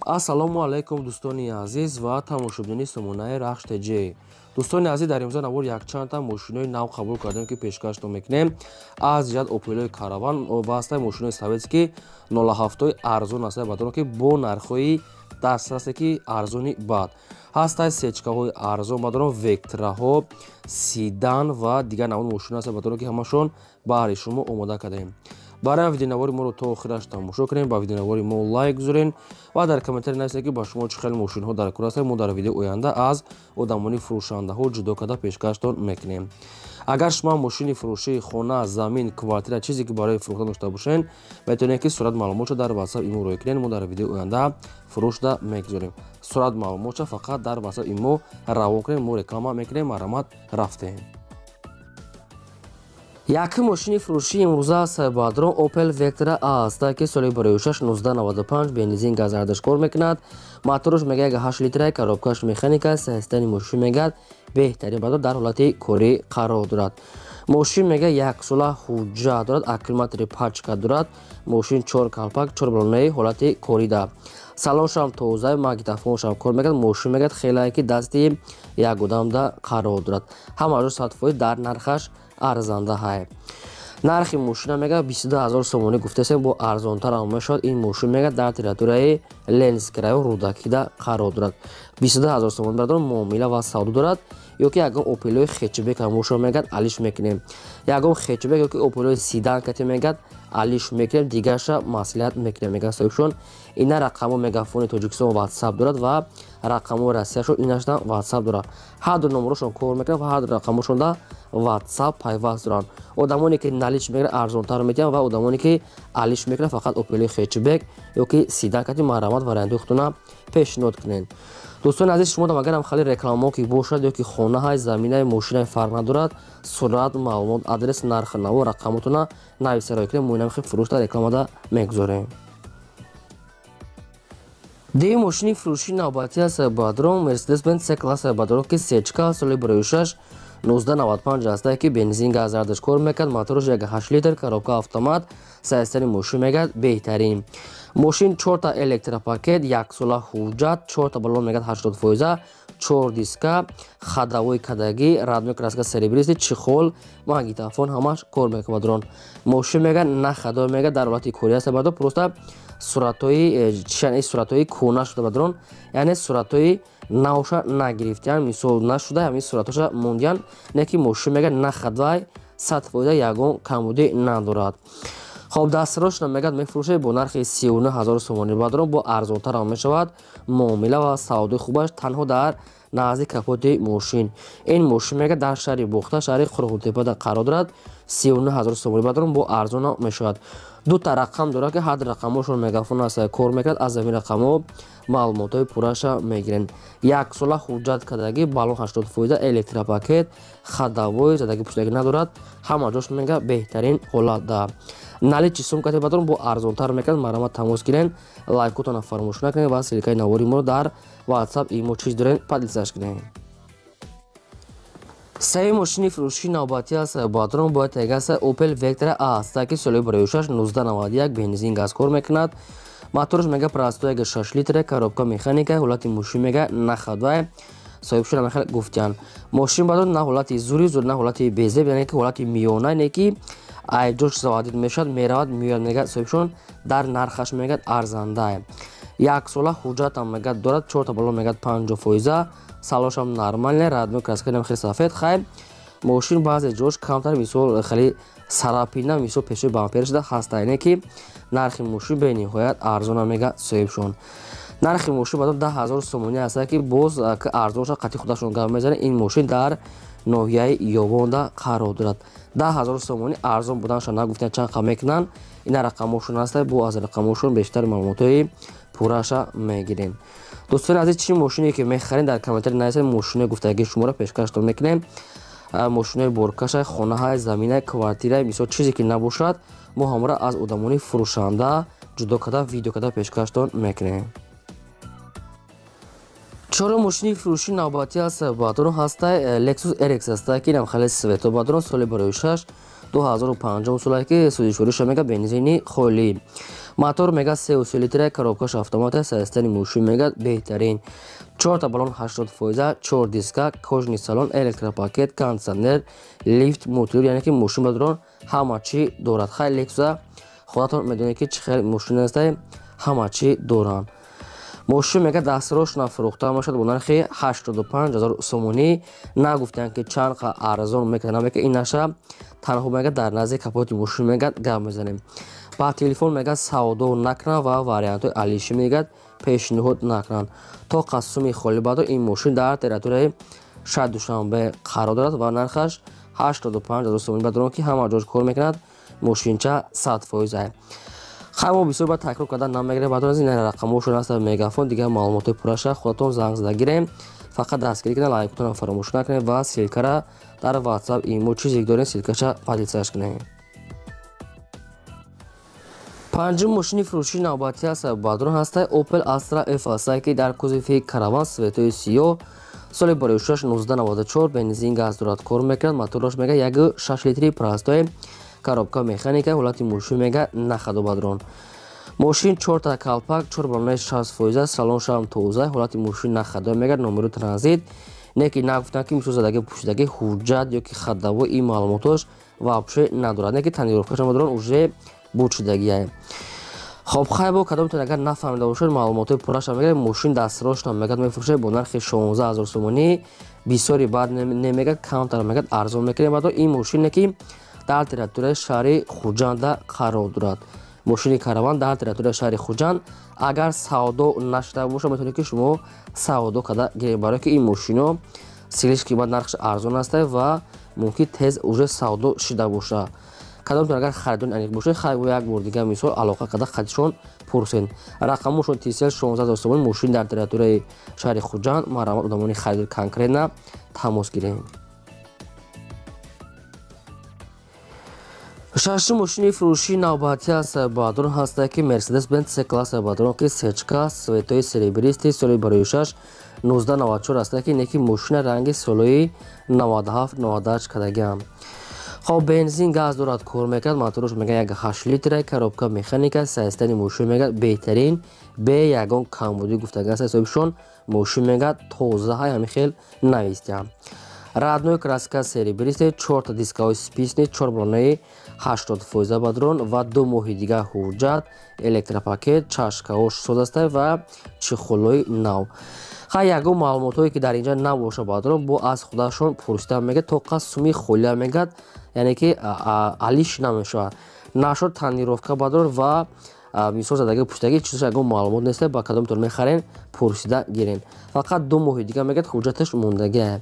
ассалому алайкум дӯстони азиз ва тамошобини сомонаи Рахш ТЖ. Дӯстони азиз, дар имрӯза навор якчандта мошинои нав қабул кардем ки пешкаштон мекунем. Аз ҷиҳат Opel Caravan вастай мошинои советски 07 арзон аст бадон ки бо нархҳои дастрасе ки арзони бад ҳастай сечкаҳои арзон бадон вектраҳо сидан ва дигар навъи мошина аст бадон ки ҳамашон баҳри шумо омода кардем. барои видеонавори моро то охираш тамошо кунем, ба видеонавори мо лайк гузорен ва дар комментари нависед ки ба шумо чӣ хеле мошинҳо дар кор ҳастанд. мо дар видеои оянда аз одамони фурӯшандаҳо ҷудо карда пешкаштон мекунем. агар шумо мошини фурӯшии хона, замин, квартира чизе ки барои фурӯхтан дошта бошед, метавонед ки сурат маълумотро дар WhatsApp имо рой кунед. мо дар видеои оянда фурӯшда мегузорем. сурат маълумотро фақат дар WhatsApp имо равон кунед. мо реклама мекунем. марамат рафтем. Яки мошини фурӯшии имрӯза аст бадрон Opel Vectra аст ки соли барои 1995 бензин газ ардаш кор мекунад. моторш мега 8 литра, коробкаш механика, системи мошин мега беҳтарин бадрон дар ҳолати корӣ қарор дорад. мошин мега 1 сола ҳуҷҷат дорад, аккумулятори пачка дорад. мошин 4 калпак 4 балонаи ҳолати корида. салоншам тоза, магнитофоншам кор мекунад. мошин мега хелае ки дасти як одамда қарор дорад. ҳамаро 100% дар нархаш арзанда ҳай. нархи мошина мега 22000 сомонӣ гуфтасем, бо арзонтар ам мешавад. ин мошин мега дар территорияи Ленинск район Рудакида қарор дорад. 22000 сомон бардор муомила ва савдо дорад. ёки ягон Opel хечбек мошина мега алиш мекунем. ягон хечбек ёки Opel сидан кати мега алиш мекунем. дигаша маслиҳат мекунем мега соҳибшон. ина рақамо мегафони Тоҷикистон WhatsApp дорад ва рақамо Россияшон инашон WhatsApp дорад. ҳарду номерошон кор мекунад ва ҳарду рақамошон да WhatsApp пайваст доранд. одамоне ки налиш мекунад арзонтар метиҳанд ва одамоне ки алиш мекунад фақат Opel хечбек ёки сидан кати марамат варианти худтона пешниҳод кунед. дӯстони азиз, шумо дам агарам хали реклама ки бошад ёки хонаҳай заминаи мошинаи фарқ надорад, сурат маълумот адрес нарх наво рақамотона нависа рой кунед. мо инам фурӯшда рекламада мегузорем. ди мошини фурӯшии навбатӣ аст бадрон Mercedes-Benz C-класс бадрон ки сечка соли барои 6 1995 аст ки бензин газ ардаш кор мекард. моторош 1.8 литр, коробка автомат, системи мошин мегад беҳтарин. мошин 4 та электропакет, 1 сола ҳуҷҷат, 4 та балон мегад 80%, 4 диска, хадавои кадагӣ, радиои краска серебристи, чихол, магнитофон ҳамаш кор мекунад бадрон. мошин мегад на хадо мегад дар ҳолати кори аст бадрон. просто суратҳои кӯна шуда бадрон, яъне суратҳои навша нагирифтиян, мисол нашуда ҳамин суратҳоша мондиян, не ки мошин мега нахадвай 100% ягон камбудӣ надорад. хоб дастарошна мегад мефурӯшед бо нархи 39000 сомонӣ бадрон, бо арзонтар ам мешавад. муомила ва савдои хубаш танҳо дар назди капоти мошин. ин мошин мега дар шаҳри бухта, шаҳри Қурғутепада қарор дорад. 39000 сомонӣ бадрон, бо арзон мешавад. ду та рақам дорад ки ҳар рақамошон мегафон аст кор мекард. аз ҳамин рақамо маълумотҳои пурраша мегирен. 1 сола ҳуҷҷат кардагӣ, балон 80%, электропакет, хадавои задагӣ пуштагӣ надорад. ҳама ҷош мега беҳтарин ҳолатда. нали чисум кати бадрон, бо арзонтар мекард. марамат тамос гирен, лайкотона фаромӯш накунед ва силикаи навори моро дар WhatsApp имо чиз дорен падилсаш кунед. саи мошини фурӯшии навбатӣ аст бадрон бояд тегаса Opel Vectra аст ки соли барои 6 1991 бензин газ кор мекунад. моторш мега простой 1.6 литр, коробка механика, ҳолати мошин мега нахадвай соҳибшон ам хел гуфтиян. мошин бадрон на ҳолати зури на ҳолати безеб, яъне ки ҳолати миёна, не ки айҷош заводид мешавад меравад меояд мега соҳибшон дар нархаш мегад арзанда. 1 сола ҳуҷҷат ам мегад дорад. 4 та балон мегад 50%, салоншам нормальне, радио краскаам хеле сафед хай. мошин баъзе ҷош камтар, мисол хеле сарапина, мисол пешои бампер шуда ҳаста, яъне ки нархи мошин бениҳоят арзона мега соҳибшон. нархи мошин баъд 10000 сомонӣ аст ки боз арзонша қати худашон гап мезанад. ин мошин дар ноҳияи ёбонда қарор дорад. 10000 сомонӣ арзон буданша нагуфтан чанд қа мекунанд. ина рақамошон аст, бо аз рақамошон бештар маълумотҳои пурраша мегирем. дӯстони азиз, чӣ мошине ки мехаред дар комментари нависед. мошинаи гуфтагии шуморо пешкаштон мекунем. мошинаи боркаша, хонаҳай, заминаи квартираи мисол чизе ки набошад, мо ҳамора аз одамони фурӯшанда ҷудо карда видео карда пешкаштон мекунем. чорум мошини фурӯшии навбатӣ аст бадрон ҳастай Lexus RX аст ки инам хеле свето бадрон соли барои 6 2005 сола ки судишвориша мега бензини холӣ. мотор мега 3 литра, коробкаш автомат, саистани мошин мега беҳтарин, 4 та баллон 80%, 4 диска, кожни салон, электропакет, кондиционер, лифт, мотор, яъне ки мошин бадрон ҳама чӣ дорад. Хеле лексуса худатон медонед ки чӣ хел мошин аст, ҳама чӣ доранд. мошин мега дастрошна фурӯхта мешавад бо нархи 85 000 сомонӣ. Нагуфтанд ки чанд қа арзон мекунад, намека ин наша танҳо мега дар назди капоти мошин мега гап мезанем. ба телефон мега савдо накунанд ва вариантҳои алиши мегад пешниҳод накунанд. то қасуми холи бадо ин мошин дар территорияи шаҳри Душанбе қарор дорад ва нархаш 85 000 сомонӣ бадорон ки ҳама ҷош кор мекунад. мошинча 100%. хаймо бисёр ба такрор кардан намегирем. баъд аз ин рақамошон аст мегафон дигар маълумоти пурраша худатон занг зада гирем. фақат дастгирӣ кунед, лайкотонро фаромӯш накунед ва силкара дар WhatsApp имо чизе дорем силкаша позитсияш кунед. панҷум мошини фурӯшии навбатӣ аст бадрон ҳаста Opel Astra F ки дар кузови караван светои сиёҳ, соли бароишаш 1994, бензин газ дорад, кор мекунад. мотораш мега 1.6 литри простой, коробка механика, ҳолати мошин мега нахадо бадрон. мошин 4 та калпак, 4 баллони 60%, салоншам тоза, ҳолати мошин нахадо мега, номери транзит. неки нагуфтанд ки мисозадаги пӯшидаги ҳуҷҷат ё ки хаддаво ин маълумотош вообще надорад, неки танировкашам бадрон уже бучидагия. хоб хайбо кадомтон агар нафаҳмида бошед маълумоти пурраша мегирем. мошин дастрошна мегад мефурӯшад бо нархи 16 000 сомонӣ. бисёри бад немегад, камтар мегад, арзон мекунем. баъдо ин мошине ки дар территорияи шаҳри Хуҷанда қарор дорад. мошини караван дар территорияи шаҳри Хуҷанд агар савдо нашуда бошад метавонед ки шумо савдо карда гиред, барое ки ин мошино силиш қимат нархаш арзон аст ва мумкин тез уже савдо шуда бошад. кадомтон агар харидони аниқ бошед, хайбо як бор дигар мисол алоқа карда хадишон пурсед. рақамошон тисел 16 000 сомон. мошин дар территорияи шаҳри Хуҷанд. марҳамат одамони харидори конкретна тамос гиред. шашум мошини фурӯшии навбатӣ аст бадрон ҳаста ки Mercedes-Benz C-класс бадрон ки сечка светои серебристи соли бароишаш 1994 аст ки неки мошина ранги солҳои 97-98 кардагиам. хоб бензин газ дорад, кор мекунад. моторош мега 1.8 литра, коробка механика, саистани мошин мега беҳтарин, бе ягон камбудӣ гуфтаган аст. ҳисобишон мошин мега тоза ҳамин хел навистиам. радной краска серебристи, 4 та дискаҳои списни, 4 баллони 80% бадрон ва 2 моҳи дигар ҳуҷҷат, электропакет, чашкаҳош соз аст ва чихӯлҳои нав. хай ягон маълумотҳое ки дар инҷа набоша бадрон бо аз худашон пурсида мегад. то қа суми холия мегад, яъне ки алиш намешавад. нашод танировка бадрон ва мисол задаги пуштаги чизош ягон маълумот нест. ба кадомтон мехарен пурсида гирен. фақат 2 моҳи дигар мегад ҳуҷҷаташ мондагиа.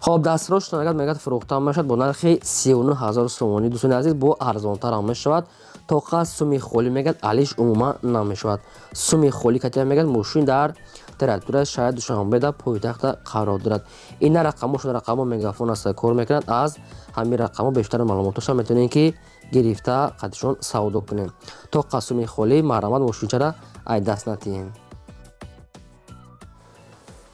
хоб дастрош нагад мегад фурӯхта мешавад бо нархи 39 000 сомонӣ. дӯстони азиз, бо арзонтарам мешавад. то қа суми холӣ мегад, алиш умуман намешавад. суми холӣ катия мегад. мошин дар территорияи шаҳри Душанбе дар пойтахта қарор дорад. ина рақамошон рақамо мегафон аст кор мекунад. аз ҳамин рақамо бештар маълумотоша метавонем ки гирифта қадишон савдо кунем. то қа суми холӣ марҳамат мошинчара ай даст натиҳем.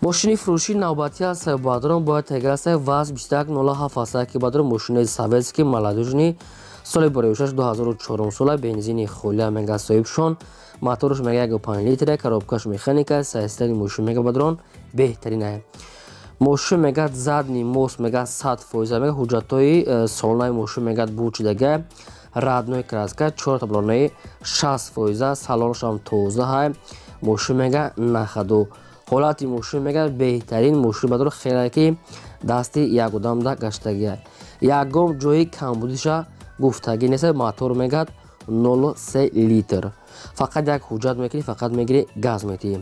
мошини фурӯшии навбатӣ аст бадрон бояд тегиаст ВАЗ 2107 аст ки бадрон мошинаи советский молодежни соли бароишаш 2004 сола, бензини холия мега соҳибшон, моторош мега 1.5 литра, коробкаш механика, саистани мошин мега бадрон беҳтарин. мошин мега задни мост мега 100% мега, ҳуҷҷатҳои солонаи мошин мега бучидага, радной краска, 4 та баллони 60%, салоншам тоза, мошин мега нахаду. ҳолати мошин мега беҳтарин. мошин бадрон хеле ки дасти як одамда гаштагия. ягон ҷои камбудиша гуфтагӣ нест. мотор мегад 0.3 литр. фақат як ҳуҷҷат мекунӣ, фақат мегири газ метиҳӣ.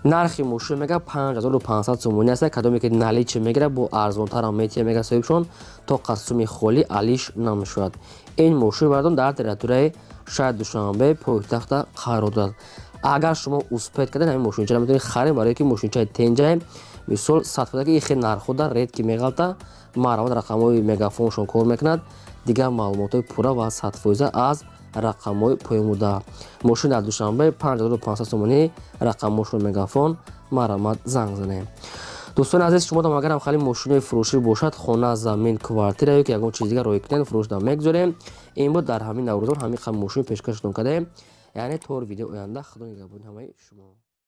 нархи мошин мега 5500 сомонӣ аст. кадоме ки наличи мегира бо арзонтарам метиҳа мега соҳибшон. то қасуми холӣ алиш намешавад. ин мошин бардон дар территорияи шаҳри Душанбе пойтахта қарор дорад. агар шумо успед кардед ҳамин мошинчаро метавонед харед, барое ки мошинчаи тенҷае мисол 100% ки ихе нархода редки меғалта. марҳамат рақамҳои мегафоншон кор мекунад. дигар маълумотҳои пурра ва 100% аз рақамҳои поямуда. мошин дар Душанбе 5500 сомонӣ рақамошон мегафон. марҳамат занг занед. дӯстони азиз, шумо дам агарам хали мошинои фурӯшӣ бошад, хона, замин, квартира ё ки ягон чиз дигар рой кунед, фурӯш дар мегузорем. ин бор дар ҳамин наврӯзон ҳамин қа мошин пешкаштон кардаем. یعنی تا ویدیو آینده خدا نگهبان همه شما.